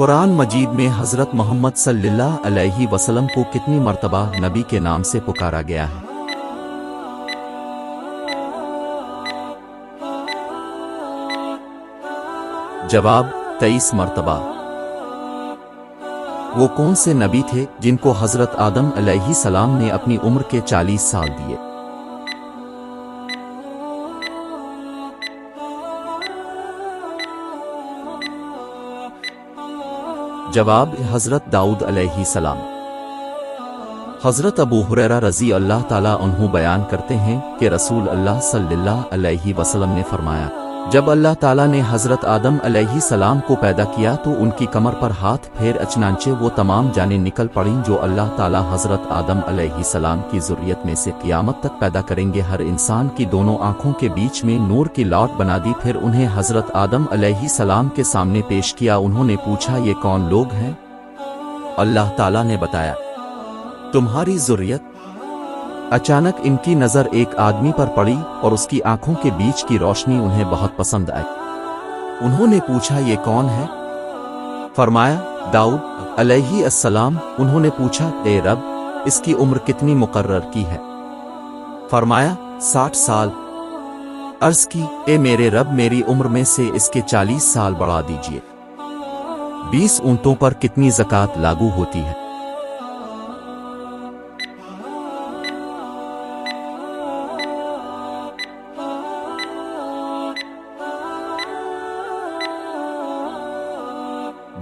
قرآن مجید میں حضرت محمد صلی اللہ علیہ وسلم کو کتنی مرتبہ نبی کے نام سے پکارا گیا ہے؟ جواب: 23 مرتبہ۔ وہ کون سے نبی تھے جن کو حضرت آدم علیہ السلام نے اپنی عمر کے 40 سال دیے؟ جواب: حضرت داؤد علیہ السلام۔ حضرت ابو ہریرہ رضی اللہ تعالیٰ عنہ بیان کرتے ہیں کہ رسول اللہ صلی اللہ علیہ وسلم نے فرمایا، جب اللہ تعالیٰ نے حضرت آدم علیہ السلام کو پیدا کیا تو ان کی کمر پر ہاتھ پھیر چنانچہ وہ تمام جانیں نکل پڑیں جو اللہ تعالیٰ حضرت آدم علیہ السلام کی ذریت میں سے قیامت تک پیدا کریں گے۔ ہر انسان کی دونوں آنکھوں کے بیچ میں نور کی لاٹ بنا دی، پھر انہیں حضرت آدم علیہ السلام کے سامنے پیش کیا۔ انہوں نے پوچھا، یہ کون لوگ ہیں؟ اللہ تعالیٰ نے بتایا، تمہاری ذریت۔ اچانک ان کی نظر ایک آدمی پر پڑی اور اس کی آنکھوں کے بیچ کی روشنی انہیں بہت پسند آئی۔ انہوں نے پوچھا، یہ کون ہے؟ فرمایا، داؤد علیہ السلام۔ انہوں نے پوچھا، اے رب، اس کی عمر کتنی مقرر کی ہے؟ فرمایا، 60 سال۔ عرض کی، اے میرے رب، میری عمر میں سے اس کے 40 سال بڑھا دیجیے۔ 20 اونٹوں پر کتنی زکوٰۃ لاگو ہوتی ہے؟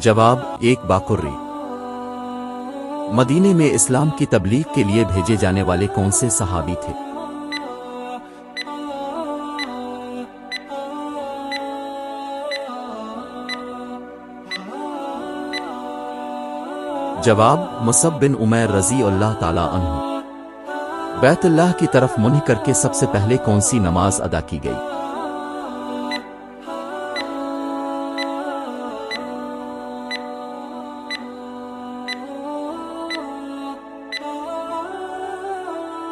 جواب: 1 باقری۔ مدینے میں اسلام کی تبلیغ کے لیے بھیجے جانے والے کون سے صحابی تھے؟ جواب: مصعب بن عمیر رضی اللہ تعالی عنہ۔ بیت اللہ کی طرف منہ کر کے سب سے پہلے کون سی نماز ادا کی گئی؟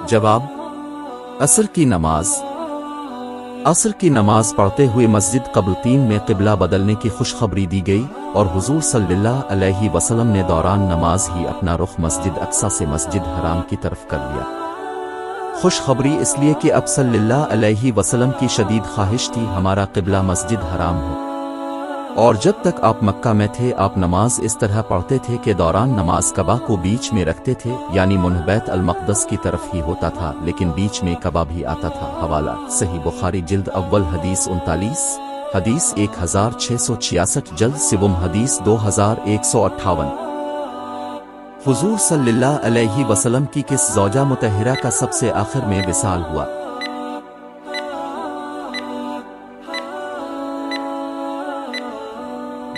جواب: عصر کی نماز۔ عصر کی نماز پڑھتے ہوئے مسجد قبلتین میں قبلہ بدلنے کی خوشخبری دی گئی اور حضور صلی اللہ علیہ وسلم نے دوران نماز ہی اپنا رخ مسجد اقصی سے مسجد حرام کی طرف کر لیا۔ خوشخبری اس لیے کہ اب صلی اللہ علیہ وسلم کی شدید خواہش تھی ہمارا قبلہ مسجد حرام ہو، اور جب تک آپ مکہ میں تھے آپ نماز اس طرح پڑھتے تھے کہ دوران نماز کعبہ کو بیچ میں رکھتے تھے، یعنی منہ بیت المقدس کی طرف ہی ہوتا تھا لیکن بیچ میں کعبہ بھی آتا تھا۔ حوالہ: صحیح بخاری جلد اول حدیث 39، حدیث 1666، جلد سوم حدیث 2158۔ حضور صلی اللہ علیہ وسلم کی کس زوجہ مطہرہ کا سب سے آخر میں وصال ہوا؟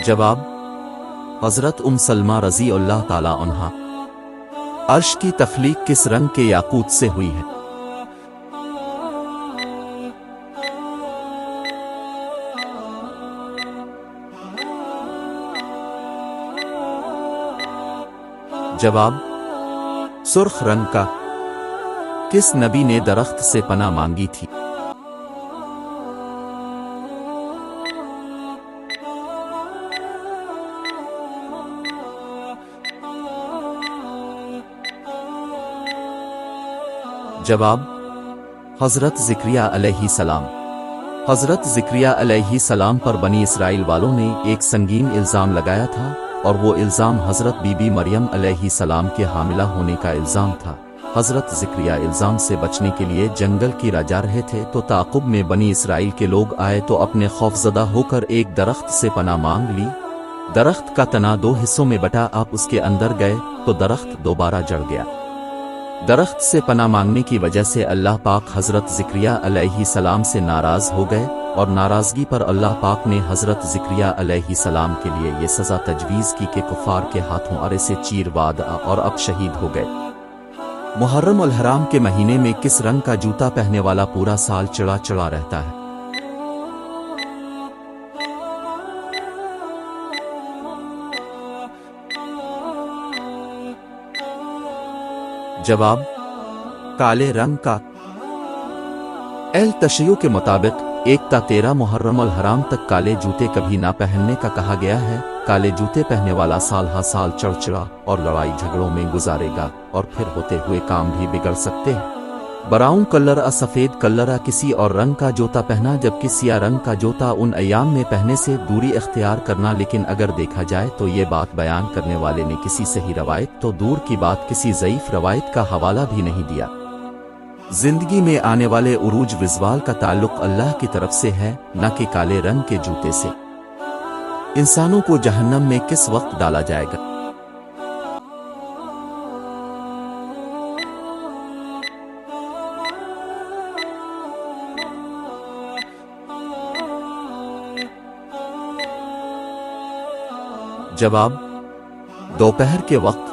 جواب: حضرت ام سلمہ رضی اللہ تعالی عنہا۔ عرش کی تخلیق کس رنگ کے یاقوت سے ہوئی ہے؟ جواب: سرخ رنگ کا۔ کس نبی نے درخت سے پناہ مانگی تھی؟ جواب: حضرت زکریا علیہ السلام۔ حضرت زکریا علیہ السلام پر بنی اسرائیل والوں نے ایک سنگین الزام لگایا تھا اور وہ الزام حضرت بی بی مریم علیہ السلام کے حاملہ ہونے کا الزام تھا۔ حضرت زکریا الزام سے بچنے کے لیے جنگل کی راہ جا رہے تھے تو تعاقب میں بنی اسرائیل کے لوگ آئے تو اپنے خوف زدہ ہو کر ایک درخت سے پناہ مانگ لی۔ درخت کا تنا 2 حصوں میں بٹا، آپ اس کے اندر گئے تو درخت دوبارہ جڑ گیا۔ درخت سے پناہ مانگنے کی وجہ سے اللہ پاک حضرت زکریا علیہ السلام سے ناراض ہو گئے اور ناراضگی پر اللہ پاک نے حضرت زکریا علیہ السلام کے لیے یہ سزا تجویز کی کہ کفار کے ہاتھوں ارے سے چیر واد اور اب شہید ہو گئے۔ محرم الحرام کے مہینے میں کس رنگ کا جوتا پہننے والا پورا سال چڑا چڑا رہتا ہے؟ جواب: کالے رنگ کا۔ اہل تشیع کے مطابق 1 تا 13 محرم الحرام تک کالے جوتے کبھی نہ پہننے کا کہا گیا ہے کالے جوتے پہننے والا سال ہا سال چڑچڑا اور لڑائی جھگڑوں میں گزارے گا، اور پھر ہوتے ہوئے کام بھی بگڑ سکتے ہیں۔ براؤن کلر سفید کلر کسی اور رنگ کا جوتا پہنا، جبکہ سیاہ رنگ کا جوتا ان ایام میں پہننے سے دوری اختیار کرنا۔ لیکن اگر دیکھا جائے تو یہ بات بیان کرنے والے نے کسی صحیح روایت تو دور کی بات کسی ضعیف روایت کا حوالہ بھی نہیں دیا۔ زندگی میں آنے والے عروج وزوال کا تعلق اللہ کی طرف سے ہے، نہ کہ کالے رنگ کے جوتے سے۔ انسانوں کو جہنم میں کس وقت ڈالا جائے گا؟ جواب: دوپہر کے وقت